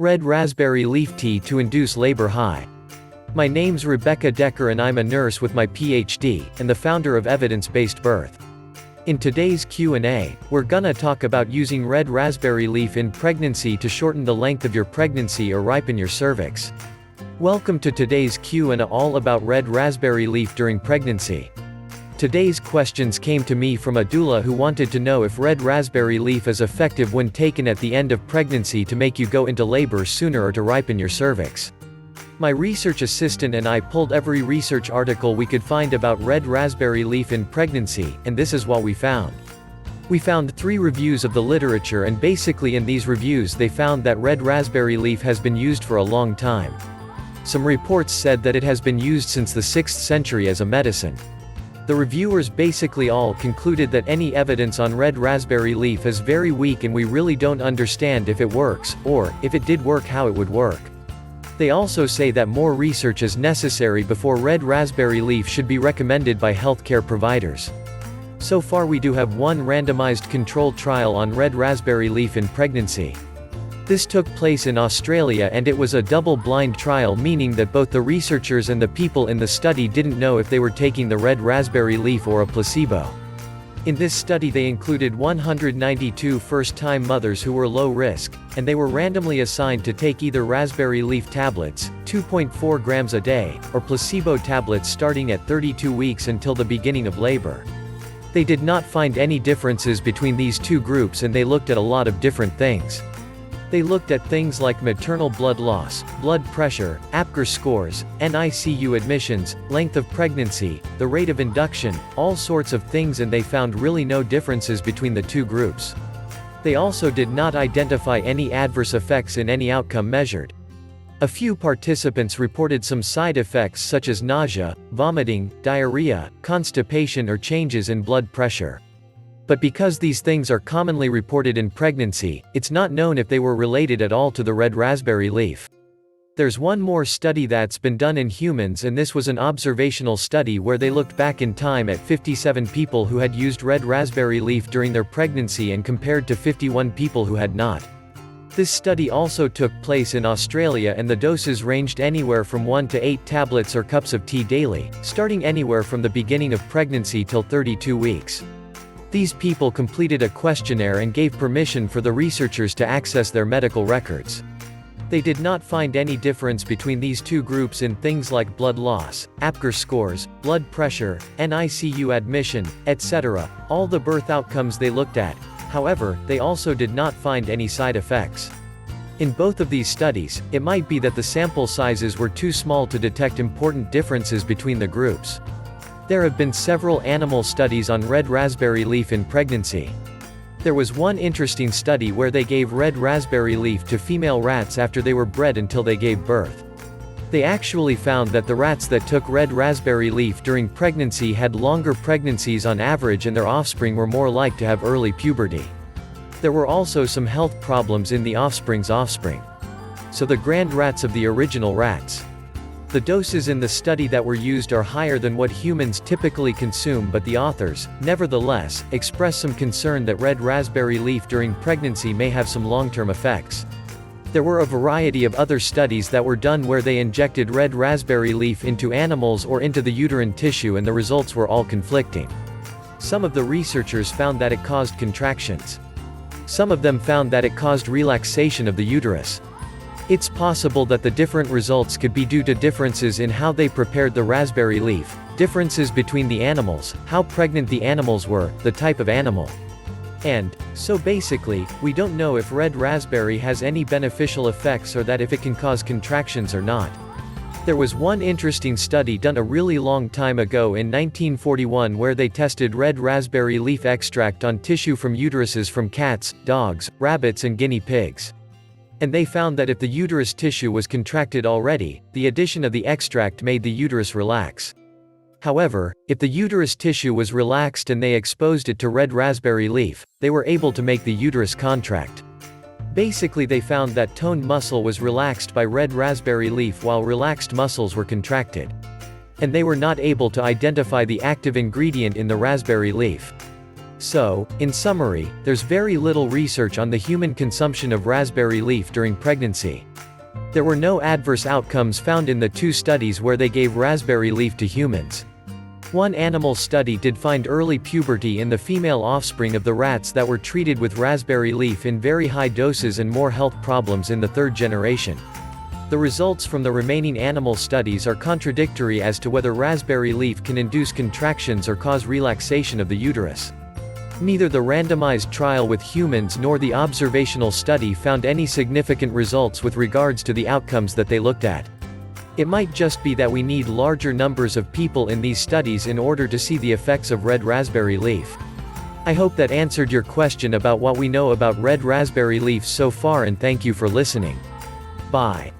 Red raspberry leaf tea to induce labor high. My name's Rebecca Decker and I'm a nurse with my PhD, and the founder of Evidence-Based Birth. In today's Q&A, we're gonna talk about using red raspberry leaf in pregnancy to shorten the length of your pregnancy or ripen your cervix. Welcome to today's Q&A all about red raspberry leaf during pregnancy. Today's questions came to me from a doula who wanted to know if red raspberry leaf is effective when taken at the end of pregnancy to make you go into labor sooner or to ripen your cervix. My research assistant and I pulled every research article we could find about red raspberry leaf in pregnancy, and this is what we found. We found 3 reviews of the literature, and basically in these reviews they found that red raspberry leaf has been used for a long time. Some reports said that it has been used since the 6th century as a medicine. The reviewers basically all concluded that any evidence on red raspberry leaf is very weak and we really don't understand if it works, or, if it did work, how it would work. They also say that more research is necessary before red raspberry leaf should be recommended by healthcare providers. So far we do have one randomized controlled trial on red raspberry leaf in pregnancy. This took place in Australia and it was a double-blind trial, meaning that both the researchers and the people in the study didn't know if they were taking the red raspberry leaf or a placebo. In this study they included 192 first-time mothers who were low risk, and they were randomly assigned to take either raspberry leaf tablets, 2.4 grams a day, or placebo tablets starting at 32 weeks until the beginning of labor. They did not find any differences between these two groups, and they looked at a lot of different things. They looked at things like maternal blood loss, blood pressure, APGAR scores, NICU admissions, length of pregnancy, the rate of induction, all sorts of things, and they found really no differences between the two groups. They also did not identify any adverse effects in any outcome measured. A few participants reported some side effects such as nausea, vomiting, diarrhea, constipation, or changes in blood pressure. But because these things are commonly reported in pregnancy, it's not known if they were related at all to the red raspberry leaf. There's one more study that's been done in humans, and this was an observational study where they looked back in time at 57 people who had used red raspberry leaf during their pregnancy and compared to 51 people who had not. This study also took place in Australia, and the doses ranged anywhere from 1 to 8 tablets or cups of tea daily, starting anywhere from the beginning of pregnancy till 32 weeks. These people completed a questionnaire and gave permission for the researchers to access their medical records. They did not find any difference between these two groups in things like blood loss, APGAR scores, blood pressure, NICU admission, etc., all the birth outcomes they looked at. However, they also did not find any side effects. In both of these studies, it might be that the sample sizes were too small to detect important differences between the groups. There have been several animal studies on red raspberry leaf in pregnancy. There was one interesting study where they gave red raspberry leaf to female rats after they were bred until they gave birth. They actually found that the rats that took red raspberry leaf during pregnancy had longer pregnancies on average, and their offspring were more likely to have early puberty. There were also some health problems in the offspring's offspring. So the grand rats of the original rats. The doses in the study that were used are higher than what humans typically consume, but the authors, nevertheless, express some concern that red raspberry leaf during pregnancy may have some long-term effects. There were a variety of other studies that were done where they injected red raspberry leaf into animals or into the uterine tissue, and the results were all conflicting. Some of the researchers found that it caused contractions. Some of them found that it caused relaxation of the uterus. It's possible that the different results could be due to differences in how they prepared the raspberry leaf, differences between the animals, how pregnant the animals were, the type of animal. And, so basically, we don't know if red raspberry has any beneficial effects or that if it can cause contractions or not. There was one interesting study done a really long time ago in 1941 where they tested red raspberry leaf extract on tissue from uteruses from cats, dogs, rabbits, and guinea pigs. And they found that if the uterus tissue was contracted already, the addition of the extract made the uterus relax. However, if the uterus tissue was relaxed and they exposed it to red raspberry leaf, they were able to make the uterus contract. Basically they found that toned muscle was relaxed by red raspberry leaf while relaxed muscles were contracted. And they were not able to identify the active ingredient in the raspberry leaf. So, in summary, there's very little research on the human consumption of raspberry leaf during pregnancy. There were no adverse outcomes found in the 2 studies where they gave raspberry leaf to humans. One animal study did find early puberty in the female offspring of the rats that were treated with raspberry leaf in very high doses and more health problems in the 3rd generation. The results from the remaining animal studies are contradictory as to whether raspberry leaf can induce contractions or cause relaxation of the uterus. Neither the randomized trial with humans nor the observational study found any significant results with regards to the outcomes that they looked at. It might just be that we need larger numbers of people in these studies in order to see the effects of red raspberry leaf. I hope that answered your question about what we know about red raspberry leaf so far, and thank you for listening. Bye.